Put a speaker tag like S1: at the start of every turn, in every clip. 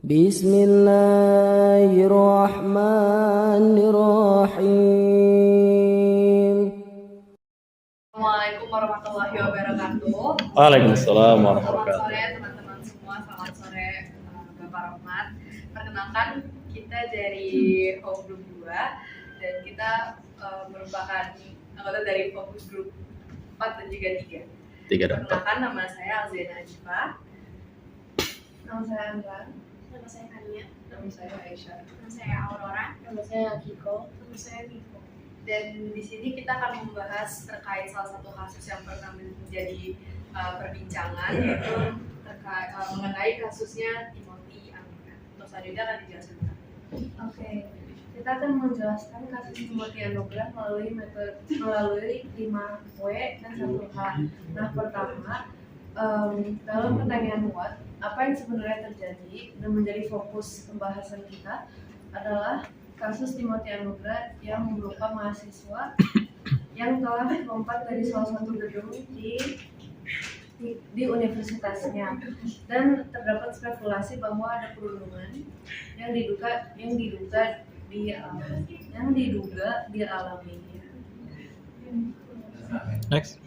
S1: Bismillahirrahmanirrahim.
S2: Assalamualaikum warahmatullahi wabarakatuh.
S3: Waalaikumsalam
S2: Selamat
S3: warahmatullahi
S2: sore teman-teman semua, selamat sore Bapak Rahmat. Perkenalkan, kita dari Home Group 2 dan kita merupakan anggota dari Fokus Group 4 dan juga 3. Perkenalkan, nama saya Alzena Ajifa.
S4: Nama saya Andra.
S5: Nama saya Kania.
S2: Nama saya Aisyah.
S5: Nama saya Aurora.
S4: Nama saya Akiko.
S5: Nama saya Miko.
S2: Dan di sini kita akan membahas terkait salah satu kasus yang pernah menjadi perbincangan, yaitu terkait mengenai kasusnya Timothy Anugrah. Untuk selanjutnya akan dijelaskan.
S4: Oke. Kita akan menjelaskan kasus Timothy Anugrah melalui 5W dan 1H. Nah, pertama, dalam pertanyaan what, apa yang sebenarnya terjadi dan menjadi fokus pembahasan kita adalah kasus Timothy Anugrah yang berupa mahasiswa yang telah lompat dari salah satu gedung di universitasnya, dan terdapat spekulasi bahwa ada perundungan yang diduga dialaminya.
S3: Next.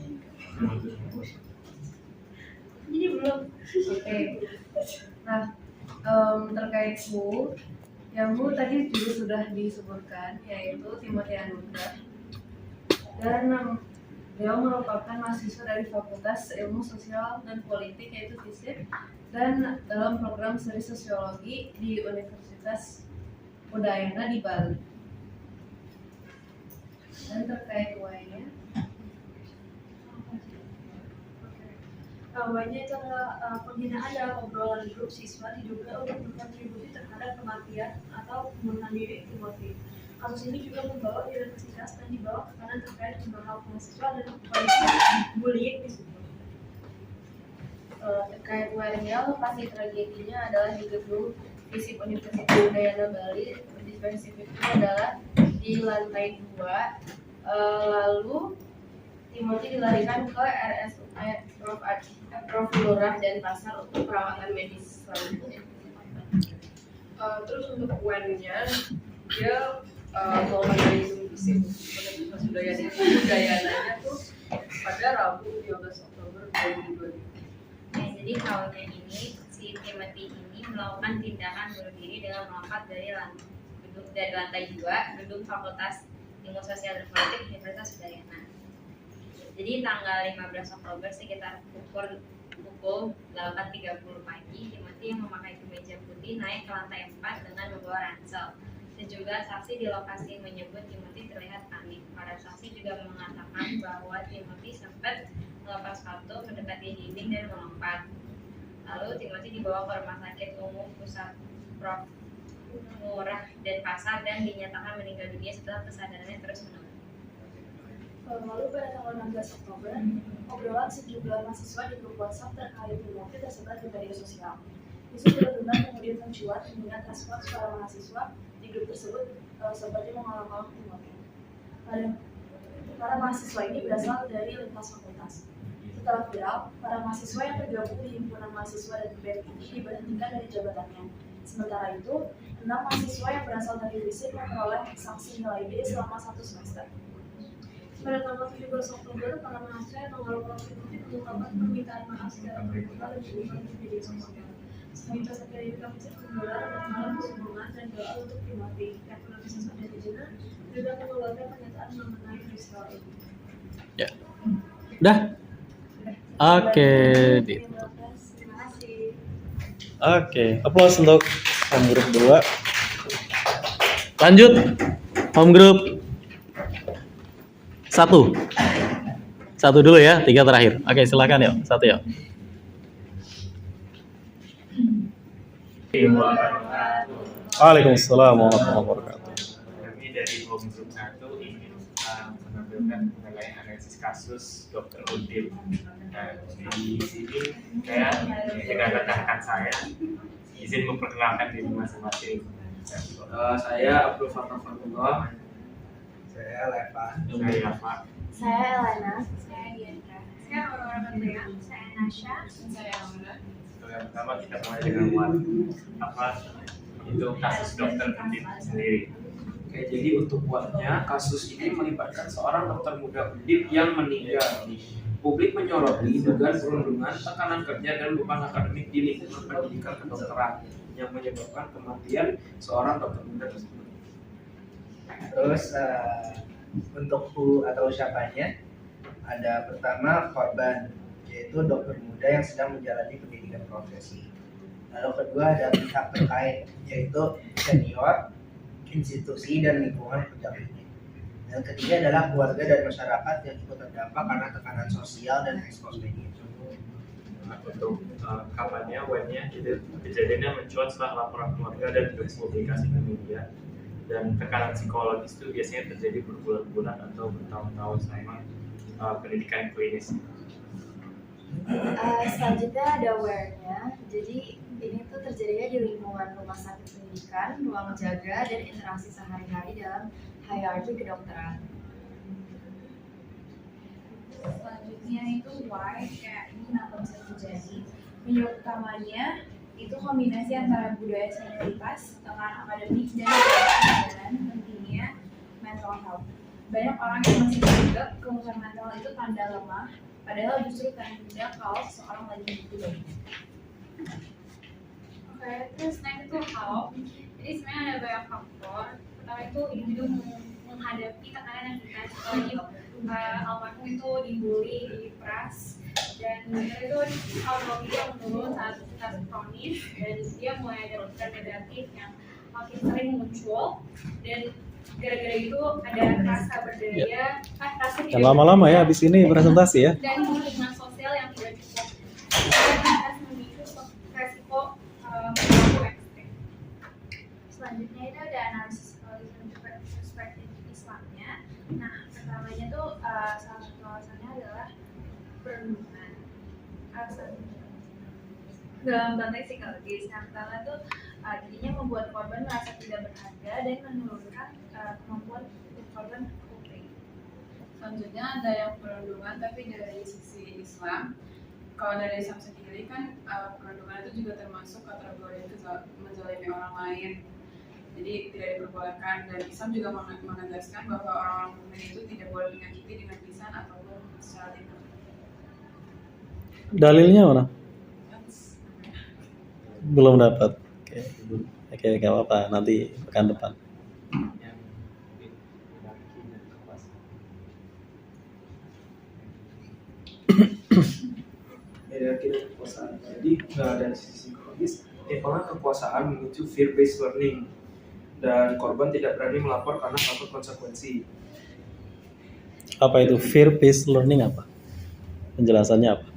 S5: Jadi belum.
S4: Oke. Nah, terkait yang tadi juga sudah disebutkan, yaitu Timothy Anugrah, dan beliau merupakan mahasiswa dari Fakultas Ilmu Sosial dan Politik, yaitu FISIP, dan dalam program studi sosiologi di Universitas Udayana di Bali. Dan terkait Y-nya,
S5: Awalnya itu adalah penghinaan dalam obrolan grup siswa diduga untuk berkontribusi terhadap kematian atau pembunuhan diri Timothy. Kasus ini juga membawa di universitas dan dibawa ke kanan terkait pembahasan mahasiswa dan kondisi bullying di situ.
S4: terkait Y-nya, lokasi tragedinya adalah di gedung FISIP Universitas Udayana Bali. Lebih spesifiknya adalah di lantai 2. Lalu Timothy dilarikan ke RSUD Prof. Lurah dan Pasar untuk perawatan medis selanjutnya.
S2: Terus untuk UN-nya, dia keluar dari FISIP Universitas Udayananya tuh pada Rabu 13 Oktober 2022.
S6: Jadi awalnya ini si Timothy ini melakukan tindakan bunuh diri dengan melompat dari lantai 2 gedung Fakultas Ilmu Sosial dan Politik Universitas Udayana. Jadi tanggal 15 Oktober sekitar pukul 8.30 pagi, Timothy yang memakai kemeja putih naik ke lantai 4 dengan membawa ransel. Sejumlah saksi di lokasi menyebut Timothy terlihat panik. Para saksi juga mengatakan bahwa Timothy sempat melepas sepatu, mendekati dinding dan melompat. Lalu Timothy dibawa ke Rumah Sakit Umum Pusat Prof. Lurah dan Pasar dan dinyatakan meninggal dunia setelah kesadarannya terus menurun.
S5: Lalu pada tanggal 16 Oktober, obrolan sejumlah mahasiswa di grup WhatsApp terkait Timothy tersebar di media sosial. Isu perundungan kemudian mencuat mengingat respons para mahasiswa di grup tersebut seperti mengolok-olok Timothy. Para mahasiswa ini berasal dari lintas fakultas. Setelah viral, para mahasiswa yang tergabung di himpunan mahasiswa dan BEM ini diberhentikan dari jabatannya. Sementara itu, 6 mahasiswa yang berasal dari FISIP memperoleh sanksi nilai D selama 1 semester.
S4: Pada tanggal 17 Oktober, para mahasiswa yang mengalami Timothy mengungkapkan permintaan maaf secara terbuka dan diunggah di media sosial. Selantas akhirnya kami menggelar malam hubungan dan doa untuk Timothy. Yang Universitas Udayana juga mengeluarkan pernyataan mengenai peristiwa ini.
S3: Ya. Udah. Oke.
S5: Terima kasih.
S3: Oke. Applause untuk home group 2. Lanjut. Home group 1 dulu ya, 3 terakhir. Oke, silakan yuk. 1 yuk. Waalaikumsalam warahmatullahi wabarakatuh.
S7: Kami dari Home Group 1 ingin menampilkan mengenai analisis kasus Dr. Udin. Nah, di sini saya dengan rekan saya izin memperkenalkan diri masing-masing.
S8: Saya Abdul Fatah Fatullah.
S7: Saya Leva.
S5: Saya Elena. Saya Diandra. Saya Aurora Berlian. Saya Nasya.
S2: Saya Amanda.
S7: yang pertama kita mulai dengan apa itu kasus dokter Undip sendiri.
S8: Oke, jadi untuk kuatnya, kasus ini melibatkan seorang dokter muda Undip yang meninggal. Publik menyoroti dugaan perundungan, tekanan kerja, dan beban akademik di lingkungan pendidikan kedokteran yang menyebabkan kematian seorang dokter muda tersebut.
S9: Terus untuk who atau siapanya, ada pertama korban, yaitu dokter muda yang sedang menjalani pendidikan profesi. Lalu kedua ada pihak terkait, yaitu senior, institusi, dan lingkungan pendampingnya. Dan ketiga adalah keluarga dan masyarakat yang ikut terdampak karena tekanan sosial dan ekspos media.
S7: Untuk kampanye webnya itu kejadiannya mencuat setelah laporan keluarga dan publikasi ke media, dan tekanan psikologis itu biasanya terjadi berbulan-bulan atau bertahun-tahun selama pendidikan klinis.
S5: Selanjutnya ada aware-nya. Jadi ini tuh terjadinya di lingkungan rumah sakit pendidikan, ruang jaga, dan interaksi sehari-hari dalam hierarki kedokteran.
S10: Selanjutnya itu why, kayak ini kenapa bisa terjadi. Penyebab utamanya itu kombinasi antara budaya senioritas dengan akademik dan pentingnya mental health. Banyak orang yang masih menganggap kemudian mental itu tanda lemah, padahal justru tanda kalau seseorang lagi butuh. Oke, terus next itu how. Jadi sebenarnya ada banyak faktor. Pertama itu individu menghadapi tekanan yang intens, apalagi almarhum itu dibully, diperas, dan itu autonomi yang menurun saat kronis, dan dia mulai ada pikiran negatif yang makin sering muncul, dan gara-gara itu ada rasa berdaya, rasa
S3: Dan lama-lama ya habis ini presentasi ya.
S10: dan hubungan sosial yang tidak cukup, dan akan memicu resiko perilaku ekstrim. Selanjutnya itu ada analisis perspektif Islamnya. Nah, pertamanya tuh salah satu alasannya adalah perundungan. Dalam konteks psikologis, yang pertama tuh jadinya membuat korban merasa tidak berharga dan menurunkan kemampuan korban coping.
S2: Selanjutnya ada yang perundungan tapi dari sisi Islam. Kalau dari Islam sendiri kan perundungan itu juga termasuk kategori menzalimi orang lain. Jadi tidak diperbolehkan, dan Islam juga menegaskan bahwa orang-orang mukmin itu tidak boleh menyakiti dengan lisan ataupun secara tindak.
S3: Dalilnya mana? Belum dapat. Oke, nggak apa-apa. Nanti pekan depan.
S8: Hierarki dan kekuasaan. Jadi dari sisi psikologis, timpangan kekuasaan memicu fear-based learning, dan korban tidak berani melapor karena takut konsekuensi.
S3: Apa itu fear-based learning apa? Penjelasannya apa?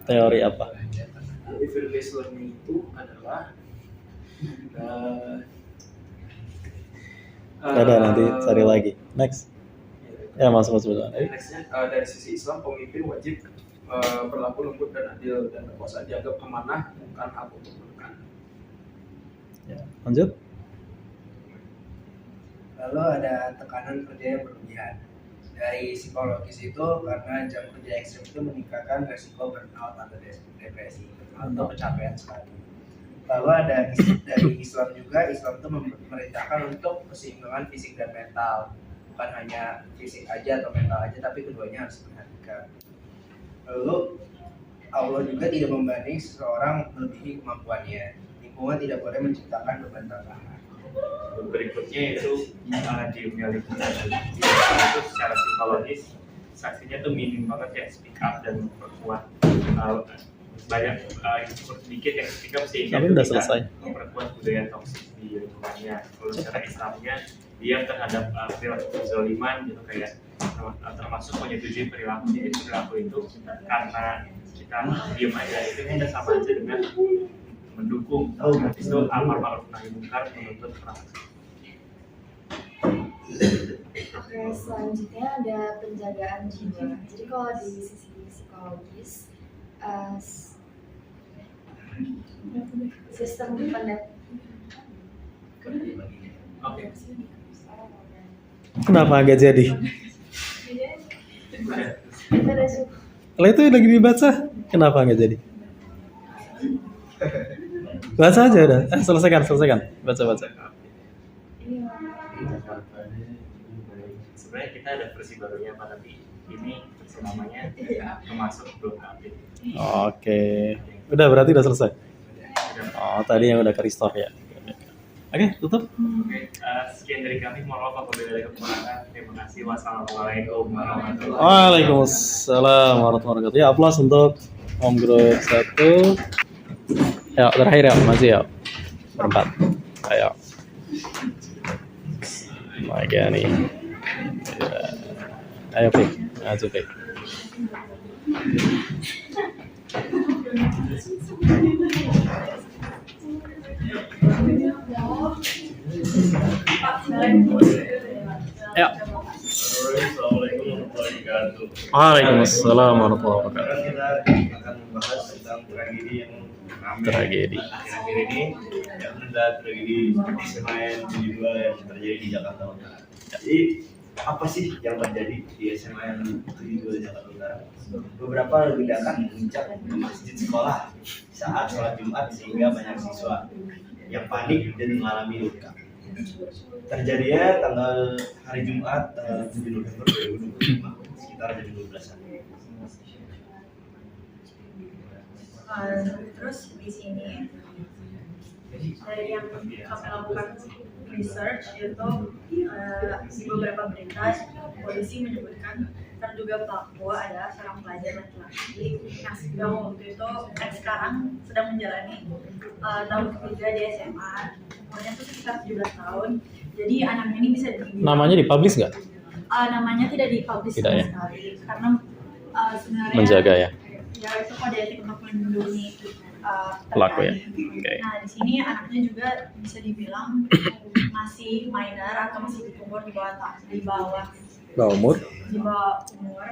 S3: Teori apa?
S8: Jadi fear-based learning itu adalah
S3: Ada nanti cari lagi. Next. Ya masuk.
S8: Nextnya dari sisi Islam, pemimpin wajib berlaku lembut dan adil, dan kekuasaan dianggap amanah, bukan hak untuk menekan.
S3: Ya, lanjut.
S9: Lalu ada tekanan kerja yang berlebihan. Dari psikologis itu karena jam kerja ekstrim itu meningkatkan resiko burnout atau depresi atau pencapaian sekali. Lalu ada dari Islam juga, Islam itu memerintahkan untuk keseimbangan fisik dan mental, bukan hanya fisik aja atau mental aja, tapi keduanya harus diperhatikan. Lalu Allah juga tidak membanding seseorang melebihi kemampuannya. Lingkungan tidak boleh menciptakan beban tambahan.
S7: Berikutnya itu dimiliki itu secara psikologis saksinya tuh minim banget ya, speak up dan memperkuat banyak sedikit yang speak up sehingga
S3: Tapi udah selesai.
S7: memperkuat budaya toksik di lingkungannya. Kalau secara Islamnya dia terhadap perilaku kezaliman gitu, kayak termasuk menyetujui perilaku. Jadi perilaku itu karena kita diam aja itu kan sama aja dengan mendukung. Itu amar ma'ruf nahi munkar, menuntut perang.
S5: Oke, selanjutnya ada penjagaan jiwa. Jadi kalau di sisi psikologis, sistem
S7: Oke.
S3: Kenapa nggak jadi? Lah itu lagi dibaca. Kenapa nggak jadi? Baca aja udah. Selesaikan. Baca.
S7: Sebenarnya kita ada versi barunya Pak, tapi ini versi lamanya termasuk belum update.
S3: Oke. Udah berarti udah selesai. Oh, tadi yang udah ke restore ya. Oke, tutup.
S7: Oke, sekian dari kami. Mohon maaf apabila ada kekurangan. Terima kasih. Wassalamualaikum warahmatullahi wabarakatuh.
S3: Waalaikumsalam warahmatullahi wabarakatuh. Ya, aplaus untuk Home Group 1. Ya, terakhir ya, masih ya. Berempat. Ayo. Lagi nih. Ya. Ayo, Pik. Maju, Pik. Ya. Waalaikumsalam warahmatullahi wabarakatuh.
S9: Kita akan membahas tentang tragedi yang
S3: Tragedi.
S9: akhir-akhir ini, yakni tragedi seperti Senayan 72 yang terjadi di Jakarta Utara. Jadi apa sih yang terjadi di Senayan 72 Jakarta Utara? Beberapa ledakan memuncak di masjid sekolah saat sholat Jumat sehingga banyak siswa yang panik dan mengalami luka. Terjadinya tanggal hari Jumat tanggal 7 November 2025 sekitar jam 12-an.
S5: Terus di sini dari yang kami lakukan research itu di beberapa berita polisi menyebutkan terduga pelaku adalah seorang pelajar laki-laki yang waktu itu sekarang sedang menjalani tahun ketiga di SMA, umurnya itu sekitar 17 tahun. Jadi anaknya ini bisa dibilang
S3: Namanya dipublish nggak?
S5: namanya tidak dipublish
S3: Tidak,
S5: sama
S3: ya?
S5: sekali karena sebenarnya
S3: Menjaga ya.
S5: Ya itu kode etik untuk melindungi
S3: Pelaku ya.
S5: terkait.
S3: Oke.
S5: Nah di sini anaknya juga bisa dibilang masih minor atau masih di umur di bawah
S3: Umur?
S5: umur.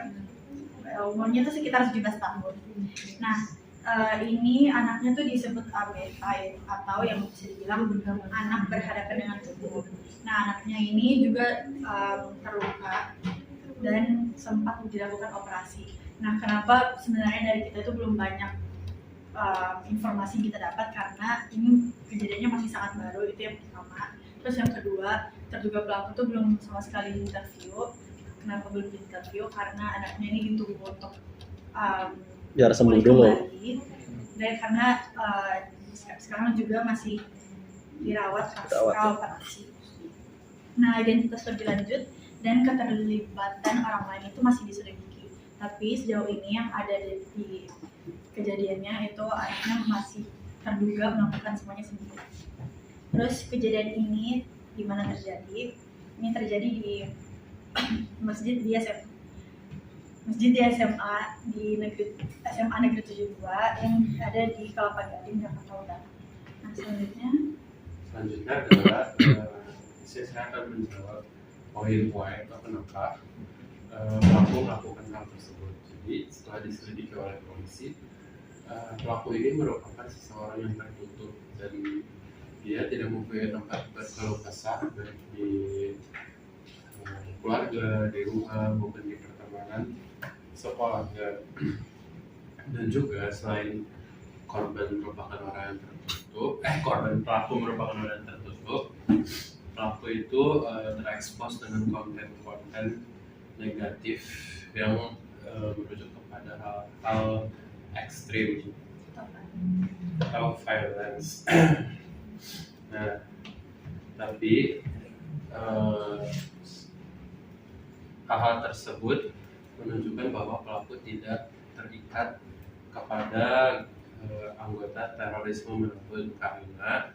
S5: Umurnya itu sekitar 17 tahun. Nah ini anaknya tuh disebut ABK atau yang bisa dibilang anak berhadapan dengan tubuh. Nah anaknya ini juga terluka dan sempat dilakukan operasi. Nah, kenapa sebenarnya dari kita itu belum banyak informasi yang kita dapat karena ini kejadiannya masih sangat baru, itu yang pertama. Terus yang kedua, terduga pelaku itu belum sama sekali diinterview. Kenapa belum diinterview? Karena anaknya ini ditunggu untuk
S3: Biar sembuh
S5: pulih
S3: dulu.
S5: kembali. Dan karena sekarang juga masih dirawat pasca operasi. Nah, identitas lebih lanjut dan keterlibatan orang lain itu masih diselidiki. Tapi sejauh ini yang ada di kejadiannya itu anaknya masih terduga melakukan semuanya sendiri. Terus kejadian ini di mana terjadi? Ini terjadi di masjid di SMA di SMA Negeri 72 yang ada di Kelapa Gading, Jakarta Utara. Nah selanjutnya
S8: adalah saya akan menjawab poin-poin atau kenapa pelaku melakukan hal tersebut. Jadi setelah diselidiki oleh polisi, pelaku ini merupakan seseorang yang tertutup dan dia tidak mempunyai tempat berkeluh kesah baik di keluarga, di rumah maupun di pertemanan, sekolah. Dan juga selain korban merupakan orang yang tertutup, pelaku merupakan orang yang tertutup, pelaku itu terekspos dengan konten-konten negatif yang merujuk kepada hal-hal ekstrim atau violence. Nah, tapi hal-hal tersebut menunjukkan bahwa pelaku tidak terikat kepada anggota terorisme manapun karena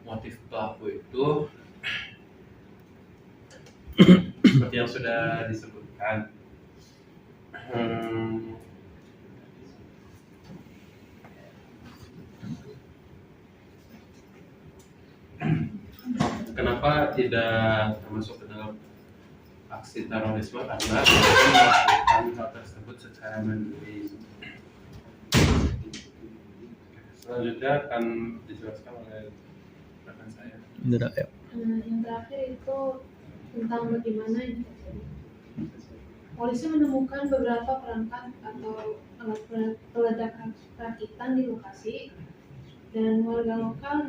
S8: motif pelaku itu seperti yang sudah disebutkan, kenapa tidak termasuk ke dalam aksi terorisme karena melakukan hal tersebut secara mandiri. Selanjutnya akan dijelaskan oleh rekan saya.
S3: Tidak ya.
S4: Yang terakhir itu tentang bagaimana
S5: polisi menemukan beberapa perangkat atau alat peledak rakitan di lokasi, dan warga lokal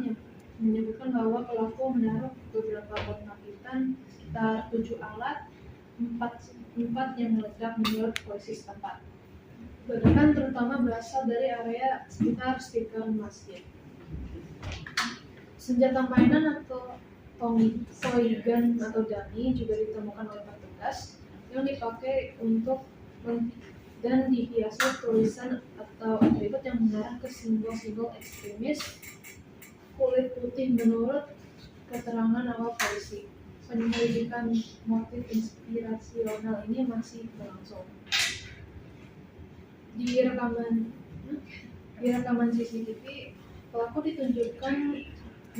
S5: menyebutkan bahwa pelaku menaruh beberapa bom rakitan, sekitar 7 alat, 4 yang meledak menurut polisi setempat. Ledakan terutama berasal dari area sekitar speaker masjid. Senjata mainan atau toy gun atau dummy juga ditemukan oleh petugas yang dipakai untuk dan dihiasi tulisan atau atribut yang mengarah ke simbol-simbol ekstremis kulit putih. Menurut keterangan awal polisi, penyelidikan motif inspirasional ini masih berlangsung. Di rekaman CCTV, pelaku ditunjukkan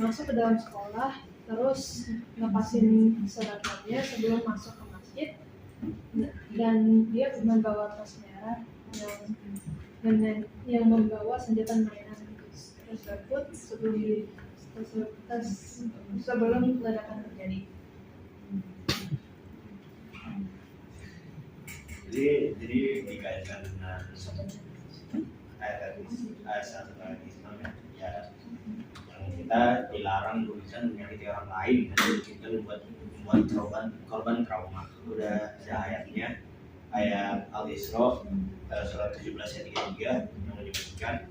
S5: masuk ke dalam sekolah, terus lepasin seragamnya sebelum masuk ke masjid, dan dia membawa tas merah yang membawa senjata mainan tersebut sebelum ledakan terjadi.
S11: Jadi dikaitkan dengan ayat satu Islam ya, yang kita dilarang berurusan menyakiti orang lain dan kita membuat korban trauma. Udah ada ayatnya, ayat Al-Isra surat 17 ayat 33 yang menyebutkan,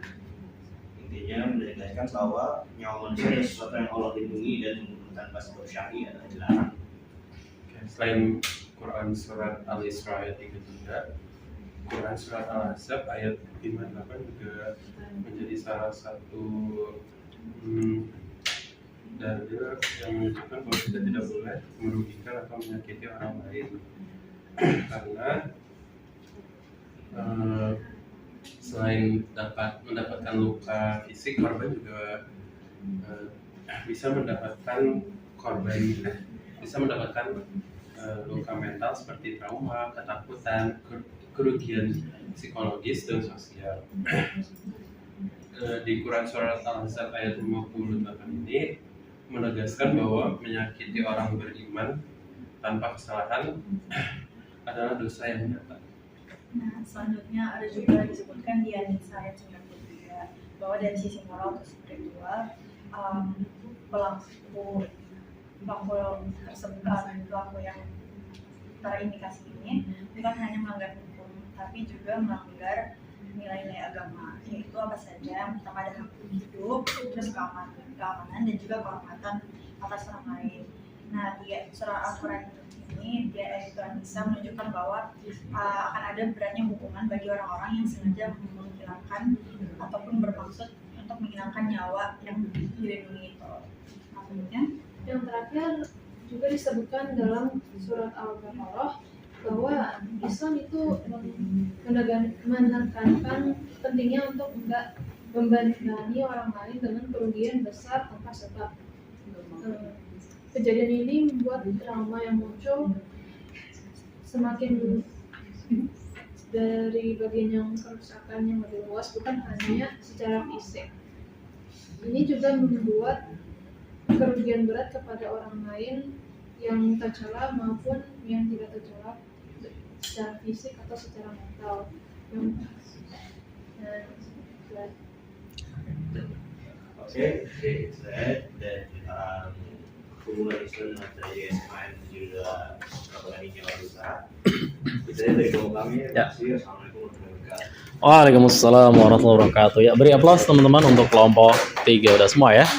S11: intinya menegaskan bahwa nyawa manusia adalah sesuatu yang Allah lindungi dan tanpa sebab syar'i adalah dilarang.
S8: Selain Quran surat Al-Isra ayat 33, Quran surat Al-Ahzab ayat 58 juga menjadi salah satu dalil yang menunjukkan bahwa kita tidak boleh merugikan atau menyakiti orang lain, karena selain mendapatkan luka fisik, korban juga bisa mendapatkan luka mental seperti trauma, ketakutan, kerugian psikologis dan sosial. Di Quran surat Al-Ahzab ayat 58 ini menegaskan bahwa menyakiti orang beriman tanpa kesalahan adalah dosa yang nyata.
S12: Nah, selanjutnya ada juga disebutkan di An-Nisa ayat 93 bahwa dari sisi moral atau spiritual, pelaku yang terindikasi ini bukan hanya melanggar hukum, tapi juga melanggar nilai-nilai agama, yaitu apa saja. Yang pertama ada hak hidup, terus keamanan dan juga kehormatan atas orang lain. Nah, di surah Al-Quran ini, di ayat An-Nisa menunjukkan bahwa akan ada beratnya hukuman bagi orang-orang yang sengaja menghilangkan ataupun bermaksud untuk menghilangkan nyawa yang dilindungi itu. Maksudnya,
S5: yang terakhir juga disebutkan dalam surat Al-Baqarah bahwa Islam itu menekankan pentingnya untuk tidak membebani orang lain dengan kerugian besar tanpa sebab. Kejadian ini membuat trauma yang muncul semakin dari bagian yang kerusakan yang lebih luas, bukan hanya secara fisik. Ini juga membuat kerugian berat kepada orang lain yang tercela maupun yang tidak tercela secara fisik atau secara mental.
S11: Oke, saya dan hubungan Islam antara YSMAN juga Kabupaten Jawa. Itu dari kami. Assalamualaikum warahmatullahi wabarakatuh.
S3: Waalaikumsalam warahmatullahi wabarakatuh. Ya, beri aplaus teman-teman untuk kelompok 3 udah semua ya.